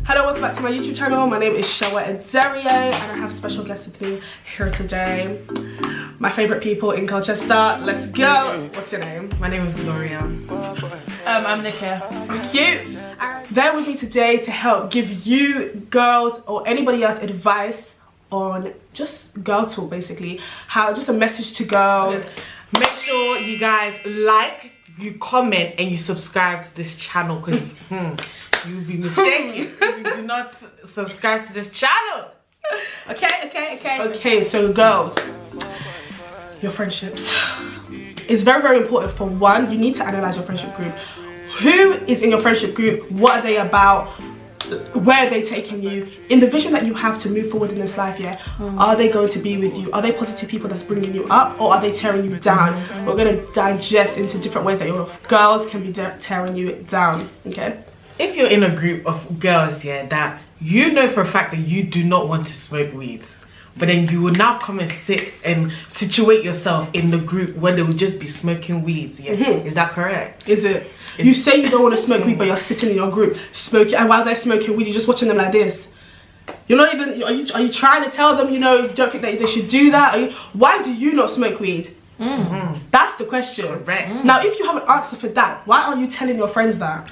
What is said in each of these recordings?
Hello, welcome back to my YouTube channel. My name is xxsewaxx and I have special guests with me here today. My favourite people in Colchester. Let's go. What's your name? My name is Gloria. I'm Nikia. Cute. They're with me today to help give you girls or anybody else advice on just girl talk, basically. How just a message to girls. Make sure you guys like, you comment, and you subscribe to this channel because you'll be mistaken if you do not subscribe to this channel. Okay, so girls, your friendships. It's very, very important. For one, you need to analyze your friendship group. Who is in your friendship group? What are they about? Where are they taking you? In the vision that you have to move forward in this life, are they going to be with you? Are they positive people that's bringing you up, or are they tearing you down? We're going to digest into different ways that your girls can be tearing you down, okay? If you're in a group of girls, that you know for a fact that you do not want to smoke weed, but then you will now come and sit and situate yourself in the group where they will just be smoking weeds, is that correct? Is it? You say you don't want to smoke weed, but you're sitting in your group smoking, and while they're smoking weed, you're just watching them like this. You're not even, are you trying to tell them, you know, you don't think that they should do that? Why do you not smoke weed? That's the question. Correct. Now, if you have an answer for that, why aren't you telling your friends that?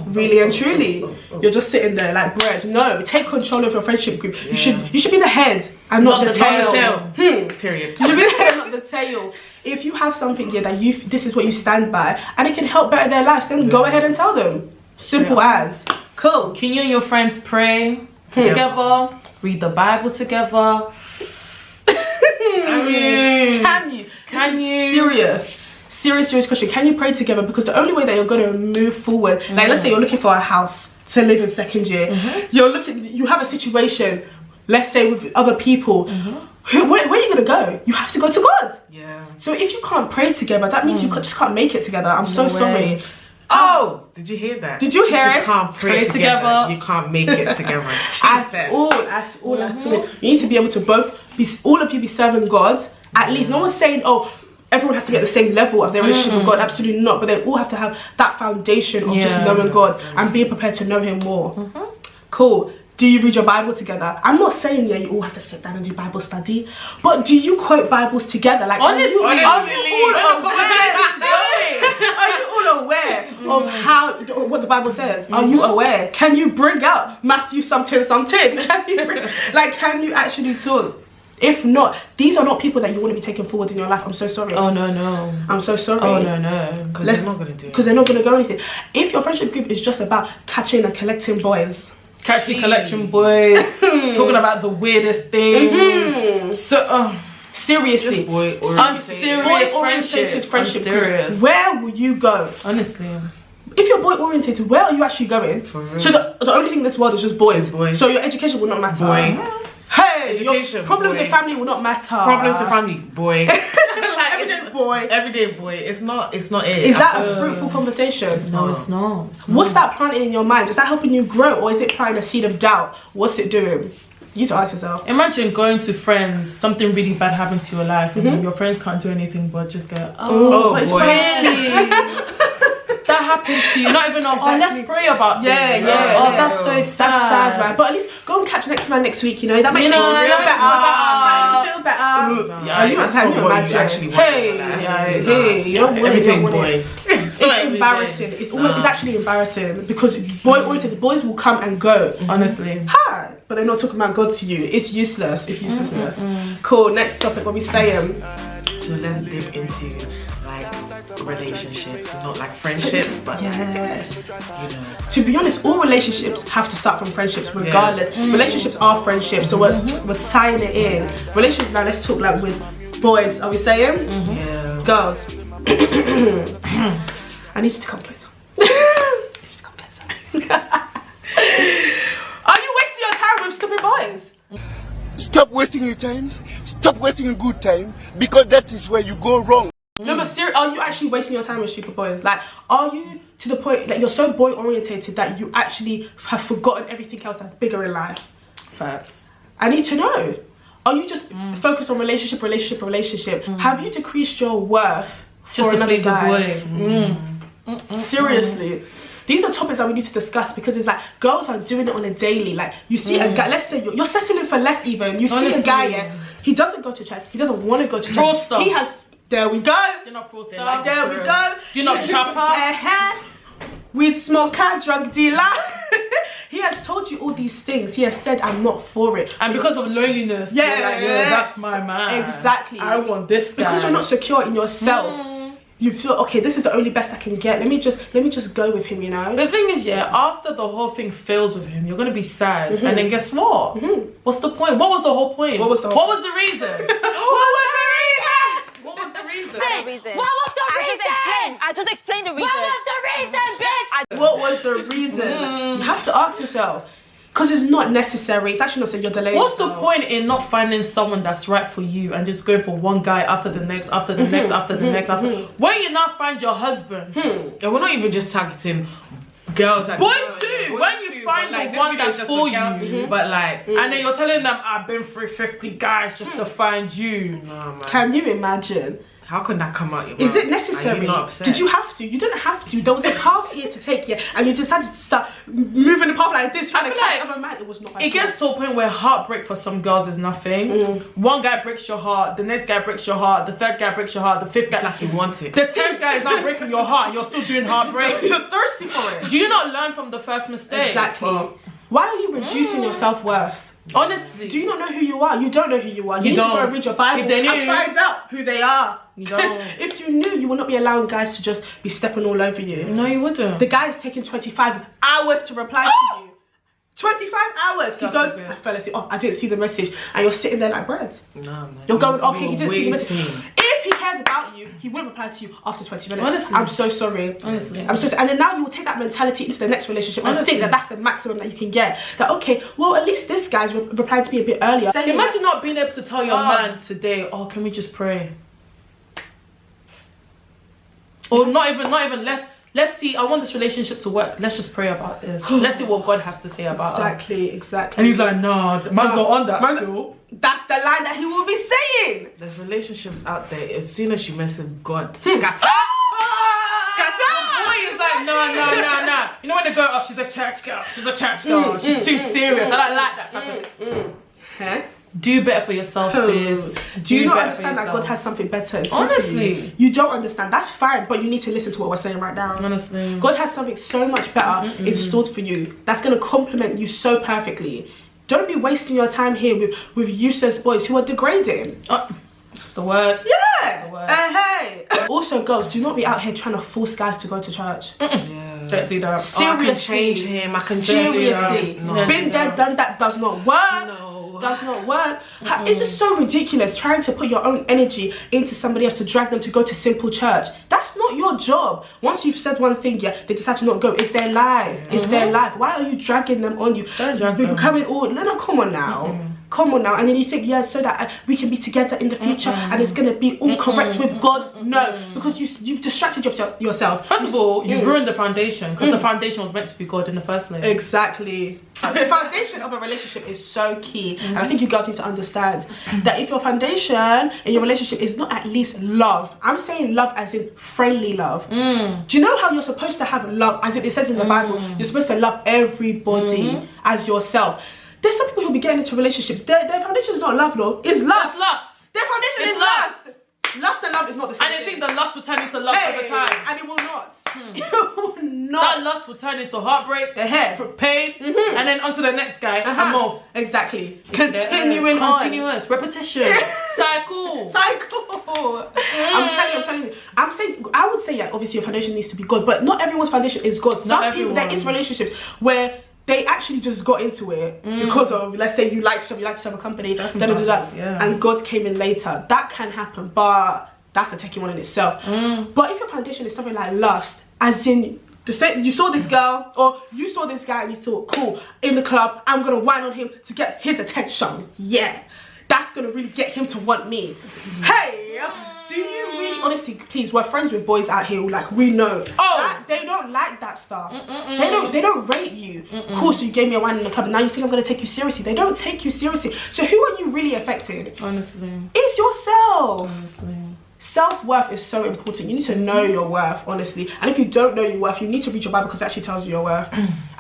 Really and truly, you're just sitting there like bread. No, take control of your friendship group. You should be the head and not the tail. Period. You should be the head, not the tail. If you have something here that this is what you stand by, and it can help better their lives, then go ahead and tell them. Simple as. Cool. Can you and your friends pray together? Read the Bible together? I mean, can you? Serious question. Can you pray together? Because the only way that you're going to move forward, like let's say you're looking for a house to live in second year, you have a situation, let's say with other people, where are you going to go? You have to go to God. Yeah. So if you can't pray together, that means you just can't make it together. I'm so sorry. Oh, did you hear that? Did you hear it? You can't pray together. You can't make it together. At all. You need to be able to all of you be serving God. At least, no one's saying, oh, everyone has to be at the same level of their relationship with God. Absolutely not. But they all have to have that foundation of just knowing God and being prepared to know Him more. Cool. Do you read your Bible together? I'm not saying you all have to sit down and do Bible study, but do you quote Bibles together? Like honestly, are you all aware of what the Bible says? Are you aware? Can you bring out Matthew something? Can you actually talk? If not, these are not people that you want to be taking forward in your life. I'm so sorry. Oh no. I'm so sorry. Oh no. Because they're not going to do it. Because they're not going to go anything. If your friendship group is just about catching and collecting boys. Collection boys. Talking about the weirdest things. So, seriously. Unserious friendship groups. Where will you go? Honestly. If you're boy orientated, where are you actually going? So the only thing in this world is just boys. So your education will not matter. Hey, your problems in family will not matter. Problems in family, boy. Everyday boy. It's not it. Is that a fruitful conversation? No, it's not. What's that planting in your mind? Is that helping you grow, or is it planting a seed of doubt? What's it doing? You need to ask yourself. Imagine going to friends, something really bad happened to your life, and your friends can't do anything but just go, oh boy. Really? That happened to you, not even let's pray about this. That's so sad. That's sad, man. But at least go and catch next man next week, you know. That makes you feel better. Are you imagine? Everything boy. It's embarrassing. It's actually embarrassing because boy-oriented boys will come and go. Honestly. Hi. But they're not talking about God to you. It's useless. It's uselessness. Cool. Next topic. What we saying? So let's dip into relationships, not like friendships, but to be honest, all relationships have to start from friendships regardless. Relationships are friendships, so we're tying it in. Relationships, now let's talk like with boys, are we saying? Girls. I need you to come closer. Are you wasting your time with stupid boys? Stop wasting your time. Stop wasting your good time, because that is where you go wrong. No, but seriously, are you actually wasting your time with stupid boys? Like, are you to the point that you're so boy orientated that you actually have forgotten everything else that's bigger in life? Facts. I need to know. Are you just focused on relationship? Have you decreased your worth for just another to please guy? a boy? Seriously. these are topics that we need to discuss, because it's like girls are doing it on a daily. Like you see a guy, let's say you're settling for less even. You see a guy, yeah, he doesn't go to church. He doesn't want to go to church. Fraudster. He has, there we go. You're not fraudster. Like, there we go. Do you not trapper? Weed smoker, drug dealer. He has told you all these things. He has said, I'm not for it. And because of loneliness, yeah, you're like, yeah, that's my man. Exactly. I want this guy. Because you're not secure in yourself. You feel, okay, this is the only best I can get. Let me just go with him, you know. The thing is, yeah, after the whole thing fails with him, you're gonna be sad, and then guess what? What's the point? What was the whole point? What was the reason? What was the reason? What was the reason? I just explained the reason. What was the reason, bitch? What was the reason? You have to ask yourself. Because it's not necessary. It's actually not saying you're delaying. What's the point in not finding someone that's right for you and just going for one guy after the next, after the next, after the next, after? When you now find your husband, and we're not even just targeting girls, like boys too. When you find the one that's for you, but like, and then you're telling them I've been through 50 guys just to find you. No, man. Can you imagine? How can that come out your mouth? Is it necessary? Are you not upset? Did you have to? You didn't have to. There was a path here to take, yeah, and you decided to start moving the path like this, trying to catch other man. It was not. It gets to a point where heartbreak for some girls is nothing. One guy breaks your heart, the next guy breaks your heart, the third guy breaks your heart, the fifth guy, It's like you want it. the 10th guy is not breaking your heart, and you're still doing heartbreak. You're thirsty for it. Do you not learn from the first mistake? Exactly. Why are you reducing your self-worth? Honestly. Do you not know who you are? You don't know who you are. You need to go and read your Bible If they knew, and find out who they are. You don't. If you knew, you would not be allowing guys to just be stepping all over you. No, you wouldn't. The guy is taking 25 hours to reply to you. 25 hours. He goes, I fell asleep. Oh, I didn't see the message. And you're sitting there like bread. No, man. You're going, okay, he didn't see the waiting. message. If he cares about you, he would reply to you after 20 minutes. Honestly. I'm so sorry. Honestly. I'm so sorry. And then now you will take that mentality into the next relationship and think that that's the maximum that you can get. That, okay, well, at least this guy's replied to me a bit earlier. Imagine not being able to tell your man today, oh, can we just pray? Or not even, let's see, I want this relationship to work. Let's just pray about this. Let's see what God has to say about it. Exactly. And he's like, nah, man's not on that still. That's the line that he will be saying. There's relationships out there. As soon as you mess with God, Scatter. The boy is like, no. You know when they go, oh, she's a church girl. She's too serious. I don't like that type of thing. Huh? Do better for yourself, sis. Do you not understand that God has something better? Honestly. You don't understand. That's fine, but you need to listen to what we're saying right now. Honestly. God has something so much better in store for you. That's going to complement you so perfectly. Don't be wasting your time here with useless boys who are degrading. That's the word. Yeah. That's the word. Hey. Also, girls, do not be out here trying to force guys to go to church. Yeah. Don't do that. Seriously. I can change him. I can Seriously. No. Been there, done that does not work. No. Does not work. It's just so ridiculous trying to put your own energy into somebody else to drag them to go to simple church. That's not your job. Once you've said one thing, yeah, they decide to not go. It's their life. It's their life. Why are you dragging them on you? Don't drag We're them. becoming all, no, come on now. Come on now. And then you think, yeah, so that we can be together in the future and it's going to be all correct with God. No, because you've distracted yourself. First of all, you've ruined the foundation because the foundation was meant to be God in the first place. Exactly. The foundation of a relationship is so key, and I think you girls need to understand that if your foundation in your relationship is not at least love, I'm saying love as in friendly love. Do you know how you're supposed to have love, as it says in the Bible? You're supposed to love everybody as yourself. There's some people who'll be getting into relationships. Their foundation is not love, Lord. It's lust. That's lust. Their foundation It's is lust. lust. Lust and love is not the same And I thing. think the lust will turn into love over time. And it will not. It will not. That lust will turn into heartbreak, Ahead. pain, and then onto the next guy and more. Exactly. Continuing on. Continuous repetition. Cycle. I'm telling you. I would say, yeah, obviously your foundation needs to be good, but not everyone's foundation is good. Some people, there is relationships where they actually just got into it because of, let's say you like to have a company, and God came in later. That can happen, but that's a techie one in itself. But if your foundation is something like lust, as in you saw this girl or you saw this guy and you thought, cool, in the club, I'm gonna whine on him to get his attention. Yeah, that's gonna really get him to want me. Hey, do you really, honestly, please, we're friends with boys out here who, like, we know that they don't like that stuff. They don't rate you. Cool, so you gave me a whine in the club and now you think I'm gonna take you seriously. They don't take you seriously. So who are you really affecting? Honestly. It's yourself. Honestly. self-worth is so important. You need to know your worth, honestly. And if you don't know your worth, you need to read your Bible because it actually tells you your worth.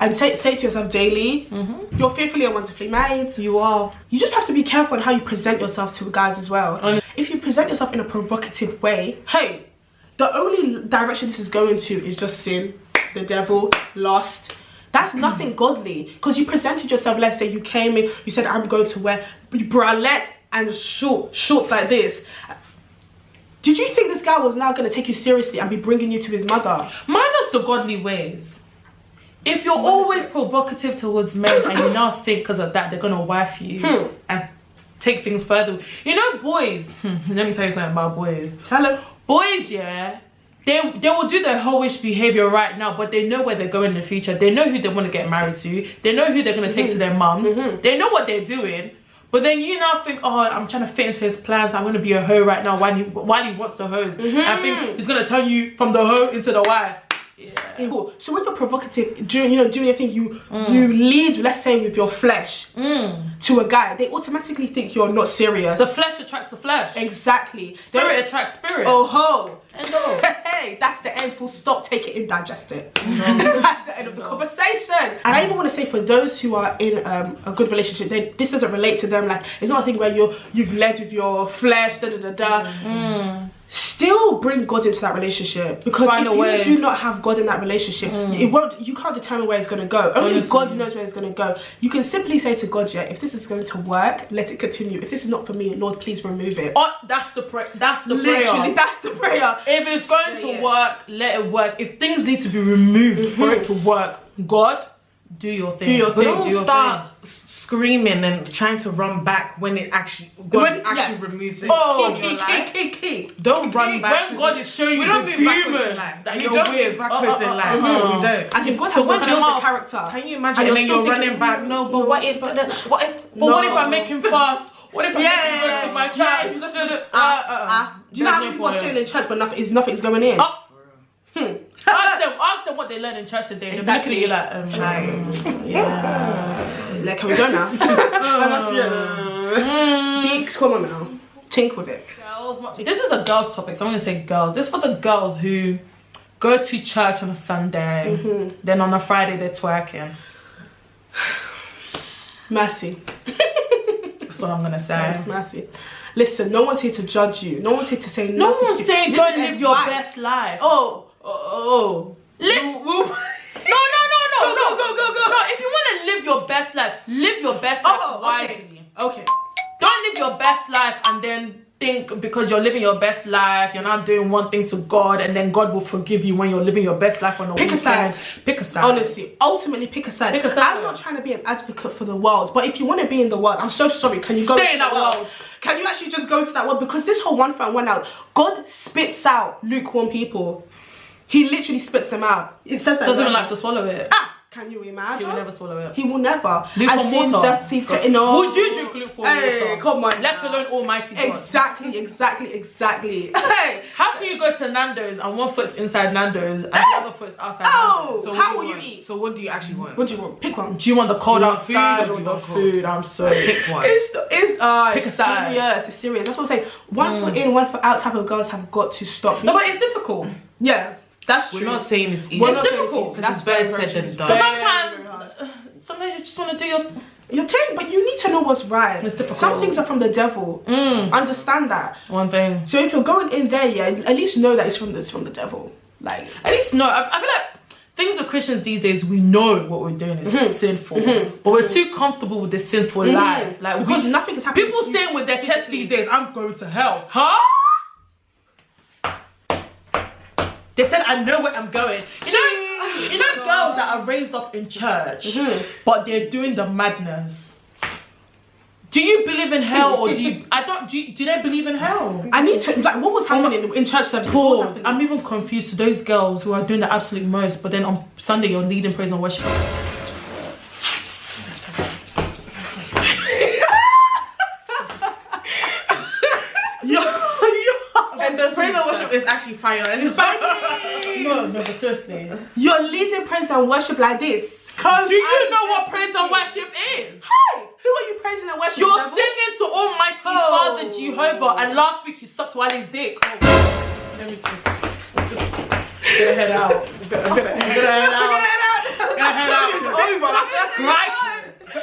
And say to yourself daily, you're fearfully and wonderfully made. You are. You just have to be careful on how you present yourself to guys as well. If you present yourself in a provocative way, hey, the only direction this is going to is just sin, the devil, lust. That's nothing godly, because you presented yourself. Let's say you came in, you said, I'm going to wear bralette and shorts like this. Did you think this guy was now going to take you seriously and be bringing you to his mother? Minus the godly ways. If you're always provocative towards men and you now think because of that they're going to wife you and take things further. You know, boys, let me tell you something about boys. Tell him. Boys, yeah, they will do their hoish behavior right now, but they know where they're going in the future. They know who they want to get married to. They know who they're going to take to their mums. They know what they're doing. But then you now think, oh, I'm trying to fit into his plans. I'm going to be a hoe right now while he wants the hoes. I think he's going to turn you from the hoe into the wife. Yeah. So when you're provocative, doing your thing, you lead, let's say, with your flesh to a guy. They automatically think you're not serious. The flesh attracts the flesh. Exactly. Spirit attracts spirit. Oh ho. And no. Hey, that's the end. Full stop. Take it in, digest it. That's the end of the conversation. And I even want to say, for those who are in a good relationship, this doesn't relate to them. Like, it's not a thing where you've led with your flesh. Still bring God into that relationship, because if you do not have God in that relationship, you can't determine where it's going to go. Only God knows where it's going to go. You can simply say to God, yeah, if this is going to work, let it continue. If this is not for me, Lord, please remove it. Oh, that's the prayer. Literally, that's the prayer. If it's going to work, let it work. If things need to be removed for it to work, God, do your thing. Do your thing. Don't start screaming and trying to run back when it actually removes it. Oh, key. Don't run back when God is showing you don't the move backwards demon in life. that You you're don't with. move backwards in life. No, we don't. I think God has built the character. Can you imagine? And then you're running back. No, but what if? What if I make him fast? What if I make him go to my child? Do you know how many people are sitting in church but nothing's going in? Ask them what they learn in church today. Exactly. They're looking at you like, Like, can we go now? Beaks, come on now. Tink with it. This is a girls' topic, so I'm gonna say girls. This is for the girls who go to church on a Sunday, then on a Friday they're twerking. Mercy. That's what I'm gonna say. Mercy. Listen, no one's here to judge you. No one's here to say nothing. No one's saying go live your best life. Live. No. No, if you want to live your best life wisely. Okay. Don't live your best life and then think because you're living your best life, you're not doing one thing to God, and then God will forgive you when you're living your best life on the weekend. Pick a side. Honestly, ultimately pick a side. I'm not trying to be an advocate for the world, but if you want to be in the world, I'm so sorry, can you go stay in that world? Can you actually just go to that world? Because this whole one for and one out, God spits out lukewarm people. He literally spits them out. It says that. Doesn't even like to swallow it. Can you imagine? He will never swallow it. He will never. Lukewarm water. Would you drink lukewarm water? Come on. Let alone Almighty God. Exactly. Hey. How can you go to Nando's and one foot's inside Nando's and the other foot's outside Nando's? So how will you eat? So what do you actually want? What do you want? Pick one. Do you want the cold outside food or the food? I'm sorry. Pick one. It's serious. It's serious. That's what I'm saying. One foot in, one foot out type of girls have got to stop. No, but it's difficult. Yeah. That's true. We're not saying it's easy. It's difficult. That's very said and done. But sometimes you just want to do your thing, but you need to know what's right. It's difficult. Some things are from the devil. Understand that. One thing. So if you're going in there, at least know that it's from the devil. Like, at least know. I feel like things with Christians these days, we know what we're doing is sinful, but we're too comfortable with the sinful life. Like, because nothing is happening. People saying with their chest these days, "I'm going to hell," huh? They said, I know where I'm going. You know girls that are raised up in church, but they're doing the madness. Do you believe in hell, or do you? Do they believe in hell? I need to, like, what was happening in church service? Pause. I'm even confused to those girls who are doing the absolute most, but then on Sunday you're leading praise and worship. And the praise and worship is actually fire. It's banging. No, but seriously. You're leading praise and worship like this. Do you know what praise and worship is? Hey, who are you praising and worshiping. You're singing to Almighty Father Jehovah, and last week you sucked Wally's dick. Let me just get head out. I'm gonna head out.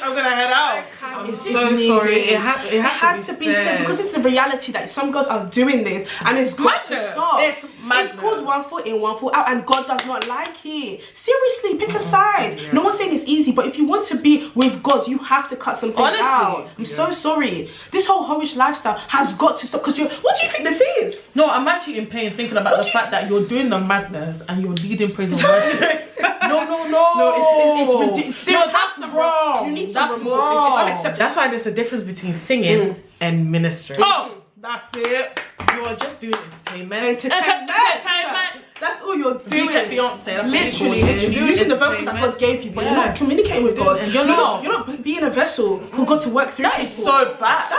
I'm gonna head out. I'm so sorry. It had to be said because it's the reality that some girls are doing this, and it's got to stop. It's madness. It's called 1 foot in, 1 foot out, and God does not like it. Seriously, pick a side. No one's saying it's easy, but if you want to be with God, you have to cut some things out. I'm so sorry. This whole hoish lifestyle has got to stop. Because what do you think this is? No, I'm actually in pain thinking about the fact that you're doing the madness and you're leading praise and worship. No, it's ridiculous. No, that's wrong. You need some remorse. Wrong. It's unacceptable. That's why there's a difference between singing and ministry. Oh, that's it. You're just doing entertainment. Entertainment. That's all you're doing. Beyonce. That's Literally, you're using the vocals that God gave you, but you're not communicating with God. You're not being a vessel for God to work through. That is so bad.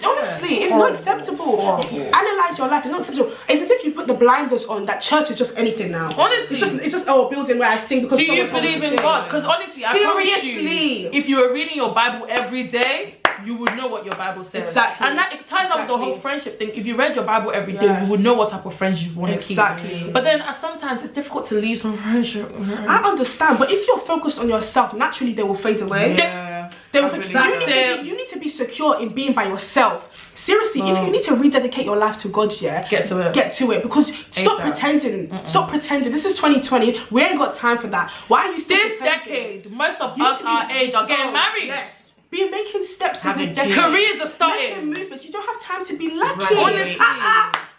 Honestly, it's not acceptable. Analyze your life. It's not acceptable. It's as if you put the blinders on. That church is just anything now. Honestly, it's just a building where I sing because. Do you believe in God? Because honestly, I promise you, if you were reading your Bible every day, you would know what your Bible says. Exactly. And that it ties up with the whole friendship thing. If you read your Bible every day, you would know what type of friends you want to keep. Exactly. But then sometimes it's difficult to leave some friendship. I understand, but if you're focused on yourself, naturally they will fade away. Yeah. You need to be secure in being by yourself. Seriously, if you need to rededicate your life to God, get to it. Because stop pretending. Stop pretending. This is 2020. We ain't got time for that. Why are you still pretending? Decade, most of us our age are getting married. Yes. Be making steps in this decade. Careers are starting. Making movements. You don't have time to be lucky. Right. Honestly.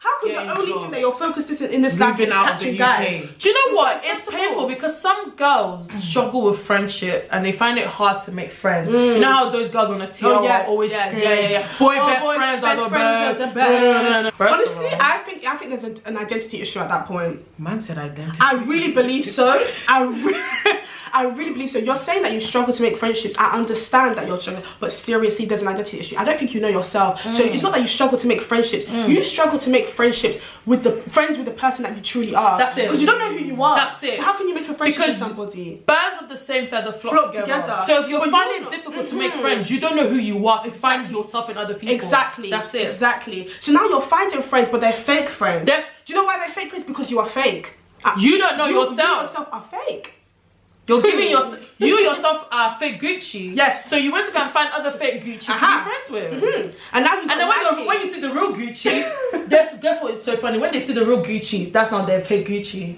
How can the only thing that you're focused in this life is catching guys? Do you know what? It's painful because some girls struggle with friendsip and they find it hard to make friends. You know how those girls on the TL are always screaming, boy best friends are the best. Honestly, I think there's an identity issue at that point. Man said identity. I really believe so. I really believe so. You're saying that you struggle to make friendships. I understand that you're struggling, but seriously, there's an identity issue. I don't think you know yourself. So it's not that you struggle to make friendships. You struggle to make friendships with the person that you truly are. That's it. Because you don't know who you are. That's it. So how can you make a friendship with somebody? Birds of the same feather flock together. So if you're finding it difficult to make friends, you don't know who you are to find yourself in other people. Exactly. That's it. Exactly. So now you're finding friends, but they're fake friends. Do you know why they're fake friends? Because you are fake. You don't know yourself. You yourself are fake. You're giving you yourself a fake Gucci. Yes. So you went to go and find other fake Gucci to be friends with. And now then when you see the real Gucci, guess what? It's so funny. When they see the real Gucci, that's not their fake Gucci.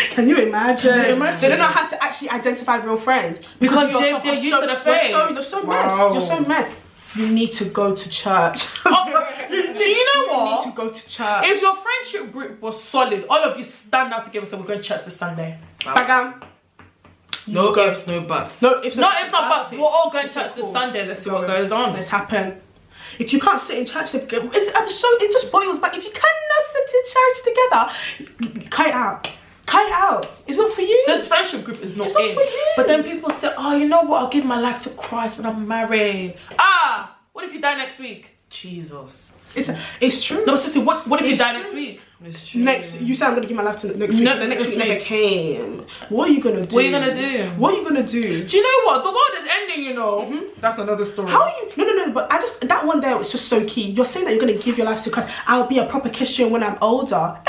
Can you imagine? They don't know how to actually identify real friends because they're used to the fake. You're so messed. You're so messed. You need to go to church. Do you know what? You need to go to church. If your friendship group was solid, all of you stand out together and say we're going to church this Sunday. Bagam. No ifs, no buts. No ifs, not buts. We're all going to church this Sunday. Let's see what goes on. Let's happen. If you can't sit in church, it just boils back. If you cannot sit in church together, cut it out. Cut it out. It's not for you. This friendship group is not for you. But then people say, oh, you know what? I'll give my life to Christ when I'm married. What if you die next week? Jesus. It's true. No, sister, what if you die next week? It's true. You said I'm gonna give my life to next week. The next week never came. What are you gonna do? What are you gonna do? What are you gonna do? Do you know what? The world is ending, you know. That's another story. How are you? No. But that one there was just so key. You're saying that you're gonna give your life to Christ. I'll be a proper Christian when I'm older.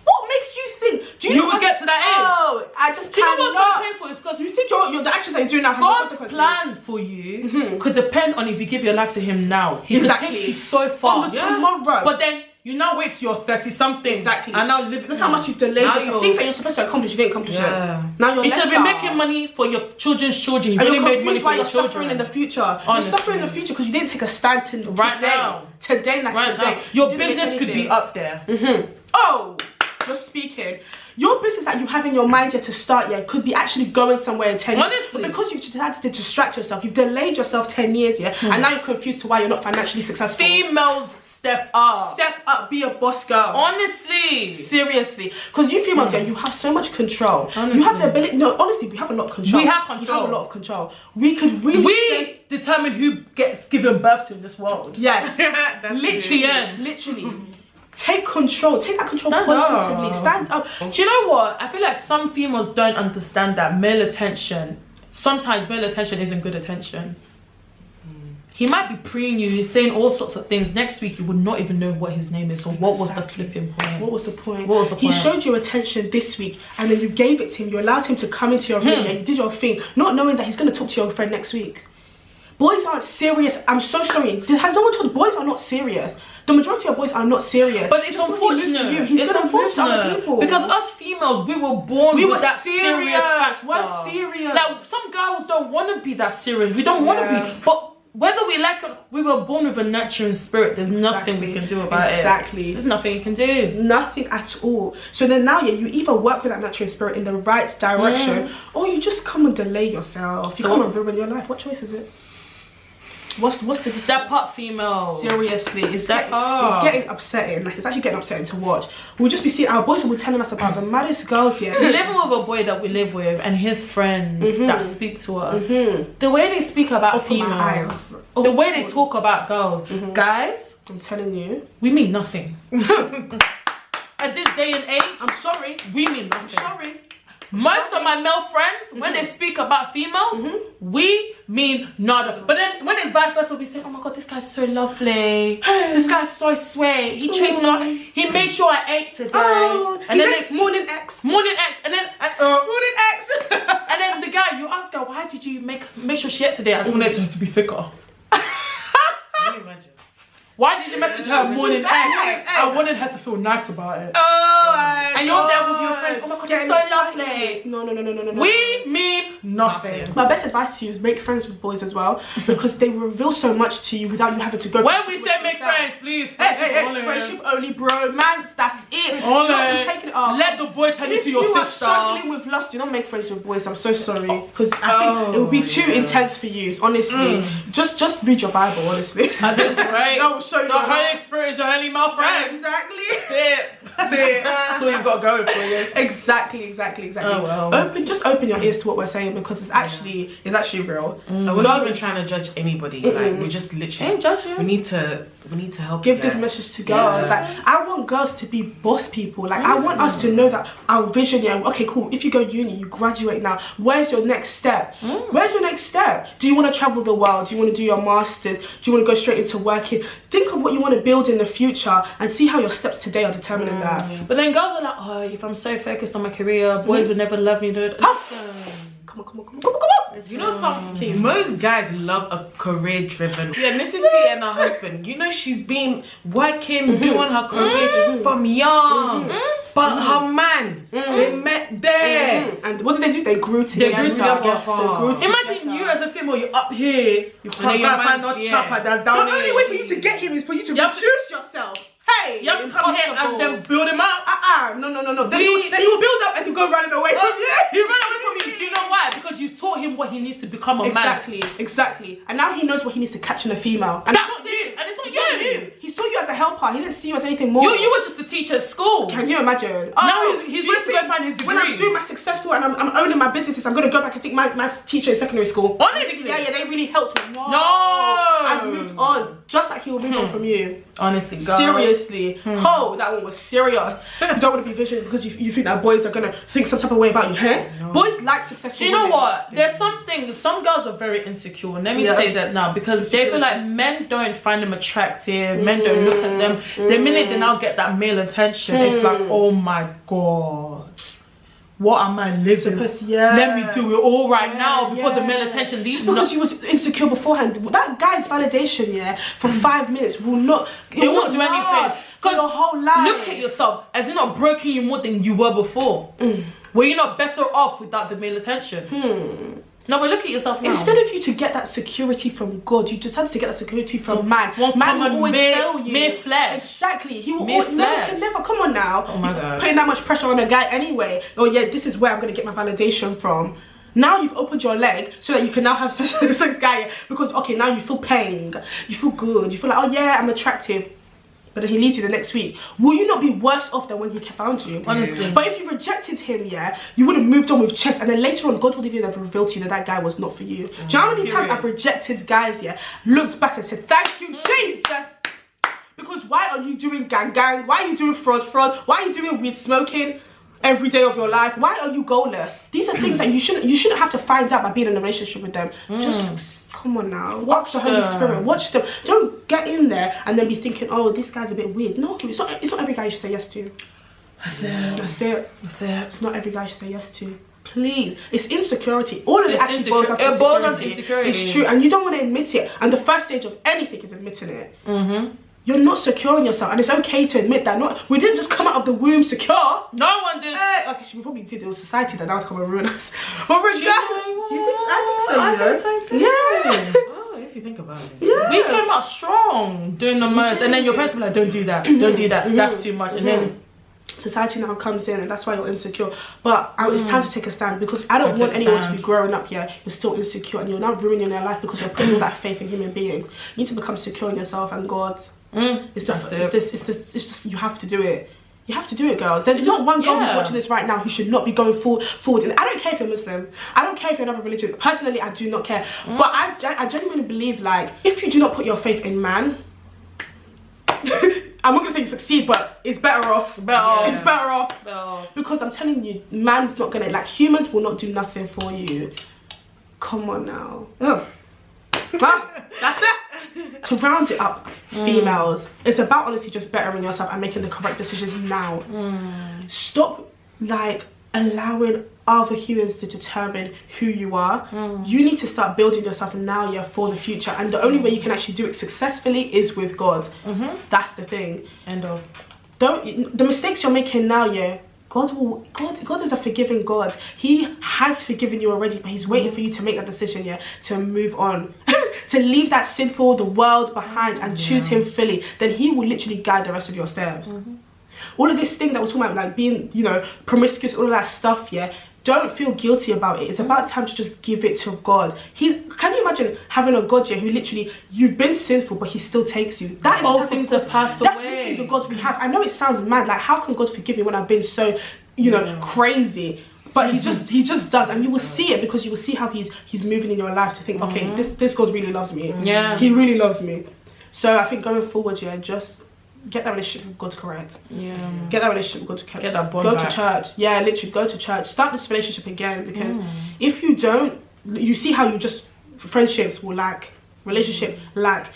What makes you think? You would get to that age? Oh, I just. Do you know what's so painful? Is because you think the actions that you're doing now. God's plan for you could depend on if you give your life to Him now. He could take you so far. Tomorrow. But then you now wait till you're 30-something. Exactly. And now live. Look how much you've delayed yourself. Things that you're supposed to accomplish, you didn't accomplish it. Now you're You should be making money for your children's children. You've only made money for your children. Suffering in the future. Honestly. You're suffering in the future because you didn't take a stand today. Now. Today. Your business could be up there. Oh, you're speaking. Your business that you have in your mind yet to start yet could be actually going somewhere in 10 years. Honestly. But because you've decided to distract yourself, you've delayed yourself 10 years, and now you're confused to why you're not financially successful. Females, step up. Step up, be a boss girl. Honestly. Seriously. Because you females, you have so much control. Honestly. You have the ability, honestly, we have a lot of control. We have control. We have a lot of control. We could really... determine who gets given birth to in this world. Yes. Literally. Take control. Take that control positively. Stand up. Do you know what? I feel like some females don't understand that sometimes male attention isn't good attention. he might be preying you, he's saying all sorts of things. Next week, you would not even know what his name is. So what was the flipping point? What was the point? What was the point? He showed you attention this week, and then you gave it to him. You allowed him to come into your room, and you did your thing, not knowing that he's going to talk to your friend next week. Boys aren't serious. I'm so sorry. Has no one told you boys are not serious? The majority of boys are not serious. But it's unfortunate. It's unfortunate because us females, we were born with that serious factor. We're serious. Like some girls don't want to be that serious. We don't want to be. But whether we like it, we were born with a nurturing spirit. There's nothing we can do about it. Exactly. There's nothing you can do. Nothing at all. So then now, yeah, you either work with that nurturing spirit in the right direction, or you just come and delay yourself. You come and ruin your life. What choice is it? What's the step up, female? Seriously, it's getting upsetting. Like, it's actually getting upsetting to watch. We'll just be seeing our boys will be telling us about the maddest girls here. Living with a boy that we live with and his friends that speak to us, the way they speak about females, the way they talk about girls, guys, I'm telling you, we mean nothing. At this day and age, I'm sorry, we mean nothing. I'm sorry. Most of my male friends, when they speak about females, we mean nada. But then when it's vice versa, we say, oh my god, this guy's so lovely. This guy's so sweet. He chased me. He made sure I ate today. And then morning X. Morning X. And then morning X. And then the guy, you ask her, why did you make sure she ate today? I just wanted her to be thicker. Can you imagine? Why did you message her morning X? I wanted her to feel nice about it. And you're there with your friends. Oh my god, you're so lovely. No. We mean nothing. My best advice to you is make friends with boys as well, because they reveal so much to you without you having to go. When we say make friends, please. Friendship only, bromance. That's it. Taking it off. Let the boy turn into your sister. If you are struggling with lust, do not make friends with boys. I'm so sorry, because I think it will be too intense for you. Honestly, just read your Bible. Honestly, at this rate, that will show you the Holy Spirit is your only male friend. Exactly. That's it. That's all you've got going for you. Exactly. Oh, well. Just open your ears to what we're saying, because it's actually real. We're not even trying to judge anybody. Like, we just literally ain't judging. We need to help. Give this message to girls. Like, I want girls to be boss people. Like, I want us to know that our vision. Yeah. Okay, cool. If you go uni, you graduate now. Where's your next step? Where's your next step? Do you want to travel the world? Do you want to do your masters? Do you want to go straight into working? Think of what you want to build in the future and see how your steps today are determining that. But then girls are like, oh, if I'm so focused on my career, boys would never love me. Listen. Come on. You know, most guys love a career-driven. Ethnicity and her husband. You know, she's been working, doing her career from young. But her man, they met there. And what did they do? They grew together. Imagine you as a female, you're up here, you can't find no chopper that's down there. The only way for you to get him is for you to reduce yourself. Hey, you have to come here and then build him up. No. Then he will build up and he'll go running away from you. He ran away from you. Do you know why? Because you taught him what he needs to become a man. Exactly. And now he knows what he needs to catch in a female. And that's not you. And it's not you. He saw you as a helper. He didn't see you as anything more. You were just a teacher at school. Can you imagine? Now he's ready to go find his degree. When I'm doing my successful and I'm owning my businesses, I'm gonna go back and think my teacher in secondary school. Honestly, yeah, they really helped me. No, I've moved on, just like he will move on from you. Honestly, girl. Seriously. Oh, that one was serious. You don't want to be vigilant because you think that boys are gonna think some type of way about you, huh? No. Boys like successful. Do you know what? There's some things. Some girls are very insecure. Let me say that now, because they feel like men don't find them attractive. Men don't look at them. The minute they now get that male attention, it's like, oh my god. What am I living? Let me do it all right now before the male attention leaves. Just because you was insecure beforehand, that guy's validation, for 5 minutes will not. It won't do anything. Because your whole life. Look at yourself. Has it not broken you more than you were before? Were you not better off without the male attention? No, but look at yourself now. Instead of you to get that security from God, you decided to get that security from man. Man will always fail you. Mere flesh. Exactly. He will always, man can never. Come on now. Oh my God. Putting that much pressure on a guy anyway. Oh yeah, this is where I'm gonna get my validation from. Now you've opened your leg so that you can now have sex with this guy, because okay, now you feel pain, you feel good, you feel like, oh yeah, I'm attractive. But then he leaves you the next week. Will you not be worse off than when he found you? Honestly. But if you rejected him, you would have moved on with chest, and then later on, God would even have revealed to you that that guy was not for you. Do you know how many times I've rejected guys, looked back and said, thank you, Jesus. Because why are you doing gang? Why are you doing fraud? Why are you doing weed smoking? every day of your life? Why are you goalless? These are things that you shouldn't have to find out by being in a relationship with them. Just come on now, watch the Holy Spirit, watch them. Don't get in there and then be thinking, oh, this guy's a bit weird. No, it's not every guy you should say yes to. That's it. It's not every guy you should say yes to. Please, it's insecurity. All of it actually boils down to insecurity. It's true, and you don't want to admit it. And the first stage of anything is admitting it. You're not secure in yourself, and it's okay to admit that. We didn't just come out of the womb secure. No one did. Okay, we probably did. It was society that now come and ruin us. But regardless, do you think? I think so. Yeah. Oh, if you think about it. Yeah. We came out strong doing the most, and then your parents were like, "Don't do that. Don't do that. That's too much." And then society now comes in, and that's why you're insecure. But it's time to take a stand, because I don't want anyone to be growing up here. You're still insecure, and you're now ruining their life because you're putting all that faith in human beings. You need to become secure in yourself and God. It's just you have to do it. You have to do it, girls. There's not one girl who's watching this right now who should not be going forward. And I don't care if you're Muslim. I don't care if you're another religion. Personally, I do not care. But I genuinely believe, like, if you do not put your faith in man, I'm not gonna say you succeed, but it's better off. It's better off. Because I'm telling you, man's not gonna, like, humans will not do nothing for you. Come on now. That's it. To round it up, females, it's about honestly just bettering yourself and making the correct decisions now. Stop, like, allowing other humans to determine who you are. You need to start building yourself now, for the future, and the only way you can actually do it successfully is with God. That's the thing. The mistakes you're making now, God is a forgiving God. He has forgiven you already, but he's waiting for you to make that decision, to move on. To leave that sinful, the world behind, and choose him fully. Then he will literally guide the rest of your steps. All of this thing that we're talking about, like being, promiscuous, all of that stuff, don't feel guilty about it. It's about time to just give it to God. Can you imagine having a God who literally, you've been sinful, but he still takes you? That is all things have passed away. That's literally the God we have. I know it sounds mad, like, how can God forgive me when I've been so, crazy? But he just does, and you will see it, because you will see how he's moving in your life to think, okay, this God really loves me. He really loves me. So I think going forward, just get that relationship with God correct. Get that relationship with God correct. Get that bond go back. to church. Literally go to church. Start this relationship again, because if you don't, you see how you just, friendships will lack, relationship lack,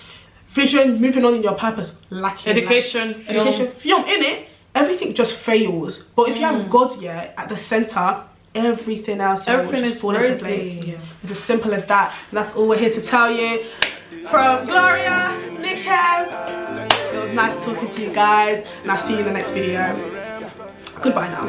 vision, moving on in your purpose lacking, education, film in it. Everything just fails. But if you have God at the center, everything else will just fall into place. It's as simple as that. And that's all we're here to tell you. From Gloria, Nickhead, it was nice talking to you guys, and I'll see you in the next video. Goodbye now.